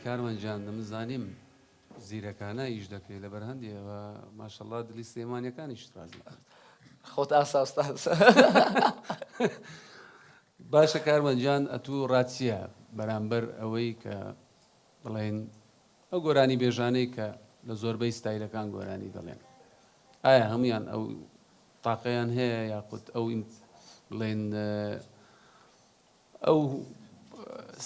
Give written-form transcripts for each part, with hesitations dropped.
کارمەنجان دەمزانیم زیرەکانە ئیش دەکەی لە بەرهەندیەوە ماشەڵڵا دلی سلێمانیەکانیش ڕازی خۆت ئاسا ئوستاز باشە کارمەنجان ئەتوو ڕاتچیە بەرامبەر ئەوەی کە بڵێن ئەو گۆرانی بێژانەی کە لە زۆربەی ستایلەکان گۆرانی دەڵێن ئایا هەمویان ئەو تاقەیان هەیە یاخود ئەو بڵێن ئەو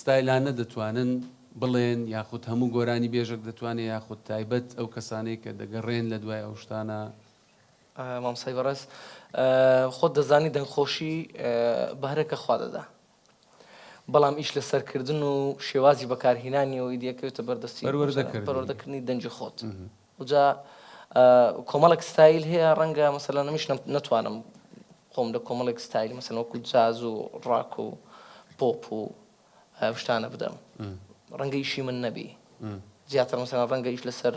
ستایلانە دەتوانن بڵێن یاخود هەموو گۆرانی بێژێک دەتوانێت یاخود تایبەت ئەو کەسانەی کە دەگەڕێن لە دوای ئەو شتانە مامسای بەڕێز خۆت دەزانی دەنگخۆشی بەهرەکە خوا دەدا بەڵام ئیش لە سەرکردن و شێوازی بەکارهێنانی ئەوی دیەکەوێتە بەردەستی پەروەردەکردنی دەنجی خۆت وجا کۆمەڵێک ستایل هەیە ڕەنگە مەسەلەن نەمیش نەتوانم خۆم لە کۆمەڵێک ستایل مەسەلەن وەکو جاز و ڕاک و پۆپ و شتانە بدەم ڕەنگە ئیشی من نەبی زیاتر مەسەلەن ڕەنگە ئیش لەسەر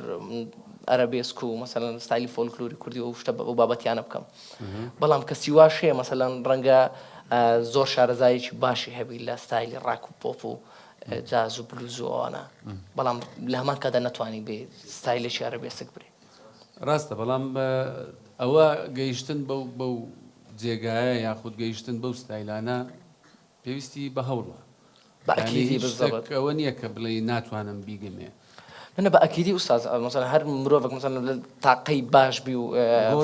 ئەرەبێسک و مەسەلەن ستایلی فۆلکلۆری کوردی و شتە و بابەتیانە بکەم بەڵام کەسی واش هەیە مەسەلەن ڕەنگە زۆر شارەزایەکی باشی هەبی لە ستایلی ڕاک و پۆپ و جاز و بلوز و ئەوانە بەڵام لە هەمان کادا نەتوانی بێ ستایلێکی ئەرەبێسک بێ ڕاستە بەڵام ئەوە گەیشتن بەو جێگایە یاخود گەیشتن بەو ستایلانە پێویستی بە هەوڵە بأكيدي بالضبط. ئەوە نییە کە بڵێ ناتوانم بیگەمێ. من بأكيدي أستاذ مثلا هر مروفك مثلا تاقي باش بي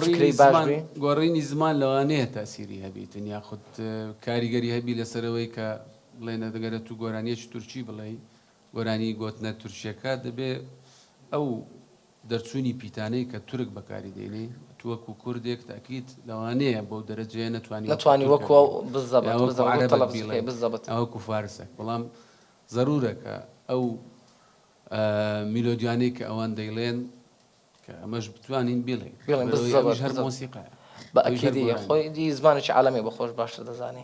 فكري باش بي گۆڕینی زمان لەوانەیە تاسیری هەبیتن یاخود کاریگەری هەبی لەسەرەوەی کە بڵێنە دەگەرە تو گۆرانیەکی تورکی بڵێ گۆرانی گوتنە تورکیەکە دەبێ ئەو دەرچوونی پیتانەی کە تورک بەکاری دێنێ تو وەکو کوردێک تاکیت لەوانەیە بۆ دەرەجەیە نتواني وەکو بالضبط ئەوەکو فارسە بەڵام ضرورە کە ئەو میلۆدیانەی کە ئەوان دەیڵێن کە ئەمەش بتوانین بڵێ بالضبط هەر مۆسیقایە بأكيدي خوي دي زمانك عالمي بخوش باش دەزانی.